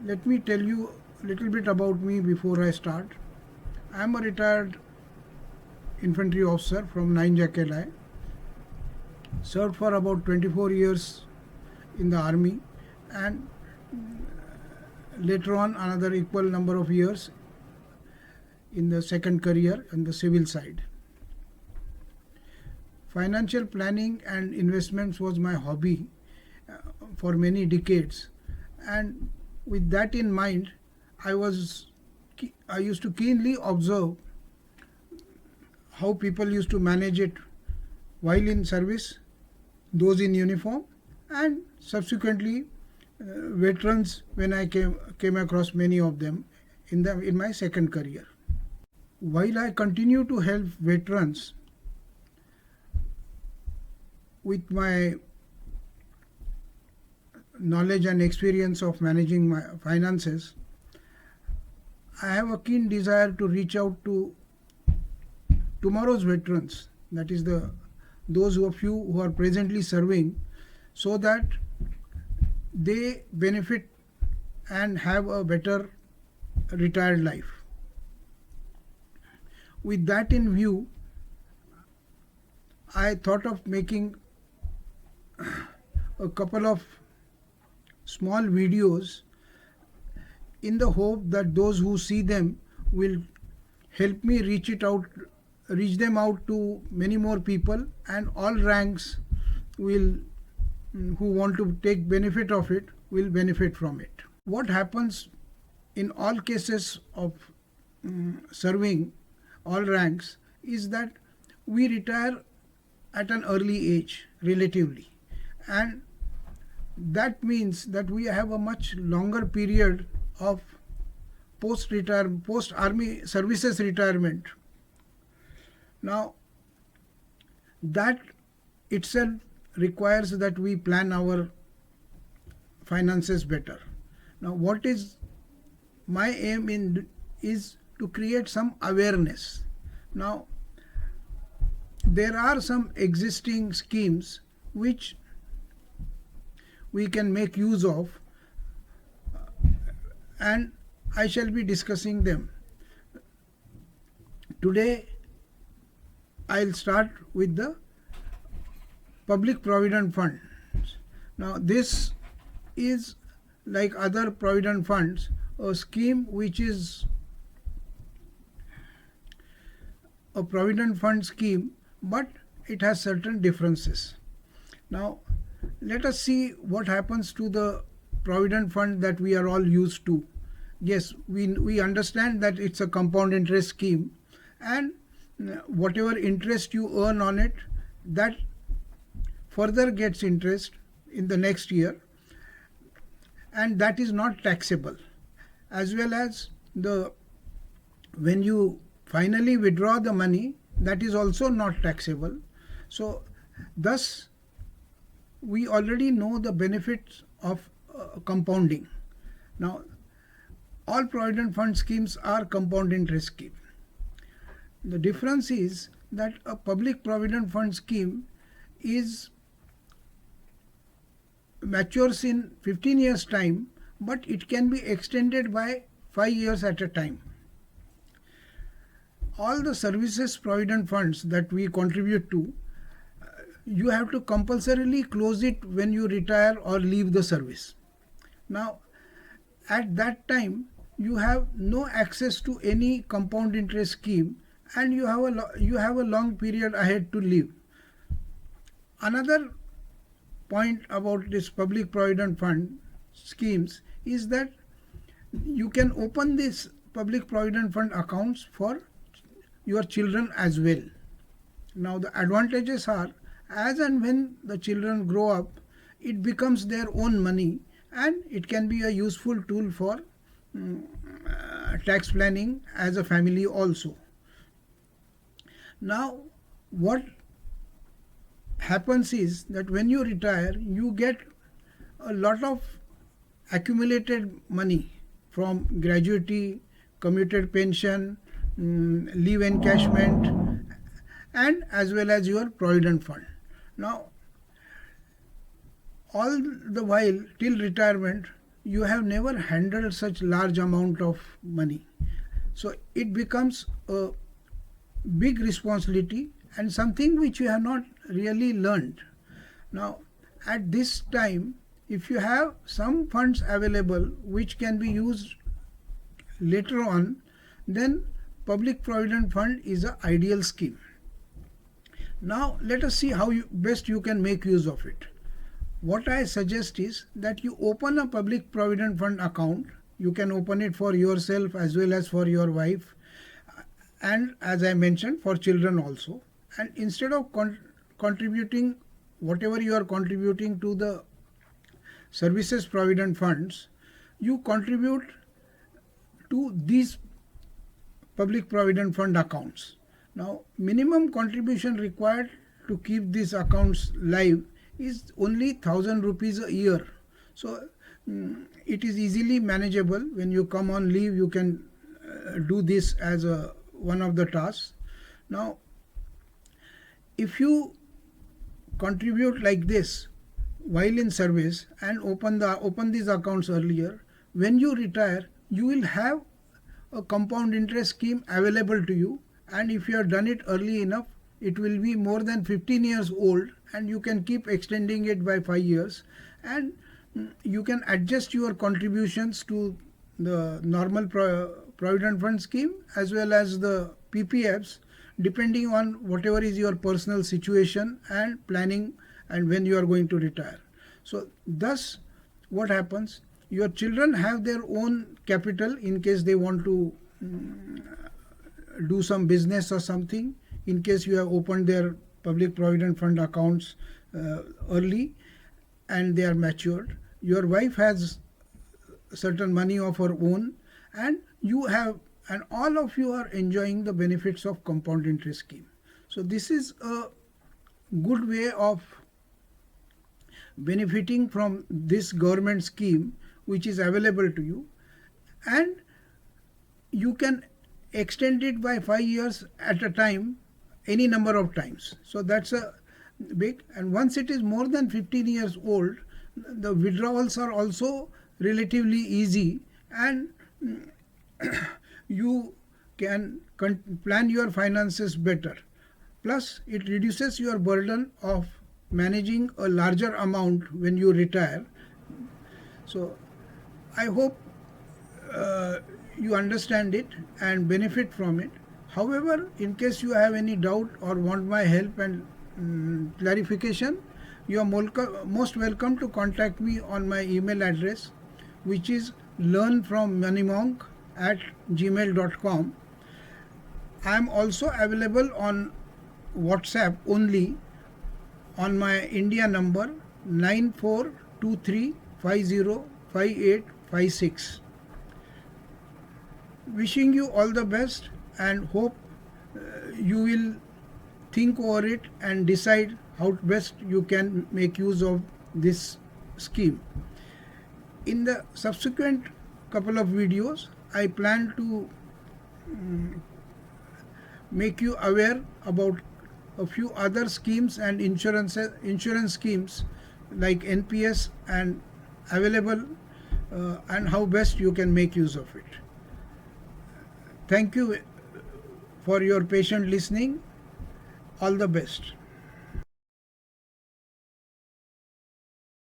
Let me tell you a little bit about me before I start. I am a retired infantry officer from 9 Jackali. Served for about 24 years in the army, and later on another equal number of years in the second career on the civil side. Financial planning and investments was my hobby for many decades, and with that in mind, I used to keenly observe how people used to manage it while in service, those in uniform, and subsequently veterans when I came across many of them in my second career. While I continue to help veterans with my knowledge and experience of managing my finances, I have a keen desire to reach out to tomorrow's veterans, that is those of you who are presently serving, so that they benefit and have a better retired life. With that in view, I thought of making a couple of small videos in the hope that those who see them will help me reach them out to many more people, and all ranks who want to take benefit of it will benefit from it. What happens in all cases of serving all ranks is that we retire at an early age relatively, and that means that we have a much longer period of post army services retirement. Now that itself requires that we plan our finances better. Now what is my aim is to create some awareness. Now there are some existing schemes which we can make use of, and I shall be discussing them. Today I'll start with the Public Provident Fund. Now this is, like other provident funds, a scheme which is a provident fund scheme, but it has certain differences. Now let us see what happens to the provident fund that we are all used to. Yes, we understand that it's a compound interest scheme, and whatever interest you earn on it, that further gets interest in the next year, and that is not taxable, as well as when you finally withdraw the money, that is also not taxable. So thus we already know the benefits of compounding. Now all provident fund schemes are compound interest schemes. The difference is that a public provident fund scheme matures in 15 years time, but it can be extended by 5 years at a time. All the services provident funds that we contribute to, you have to compulsorily close it when you retire or leave the service. Now at that time you have no access to any compound interest scheme, and you have a long period ahead to live. Another point about this public provident fund schemes is that you can open this public provident fund accounts for your children as well. Now the advantages are, as and when the children grow up, it becomes their own money, and it can be a useful tool for tax planning as a family also. Now what happens is that when you retire, you get a lot of accumulated money from gratuity, commuted pension, leave encashment, and as well as your provident fund. Now all the while till retirement, you have never handled such large amount of money. So it becomes a big responsibility and something which you have not really learned. Now, at this time, if you have some funds available which can be used later on, then Public Provident Fund is an ideal scheme. Now, let us see how best you can make use of it. What I suggest is that you open a Public Provident Fund account. You can open it for yourself as well as for your wife, and as I mentioned, for children also. And instead of contributing whatever you are contributing to the services provident funds, you contribute to these Public Provident Fund accounts. Now, minimum contribution required to keep these accounts live is only 1,000 rupees a year. So it is easily manageable. When you come on leave, you can do this as one of the tasks. Now, if you contribute like this while in service and open these accounts earlier, when you retire, you will have a compound interest scheme available to you, and if you have done it early enough, it will be more than 15 years old, and you can keep extending it by 5 years, and you can adjust your contributions to the normal provident fund scheme as well as the PPFs, depending on whatever is your personal situation and planning and when you are going to retire. So thus what happens, your children have their own capital in case they want to do some business or something, in case you have opened their Public Provident Fund accounts early and they are matured. Your wife has certain money of her own, and you have, and all of you are enjoying the benefits of compound interest scheme. So this is a good way of benefiting from this government scheme which is available to you, and you can extend it by 5 years at a time, any number of times. So that's a big, and once it is more than 15 years old, the withdrawals are also relatively easy, and you can plan your finances better. Plus, it reduces your burden of managing a larger amount when you retire. So, I hope you understand it and benefit from it. However, in case you have any doubt or want my help and clarification, you are most welcome to contact me on my email address, which is learnfrommoneymonk@gmail.com. I am also available on WhatsApp only on my India number 9423505856. Wishing you all the best and hope you will think over it and decide how best you can make use of this scheme. In the subsequent couple of videos, I plan to make you aware about a few other schemes and insurance schemes like NPS and available, and how best you can make use of it. Thank you for your patient listening. All the best.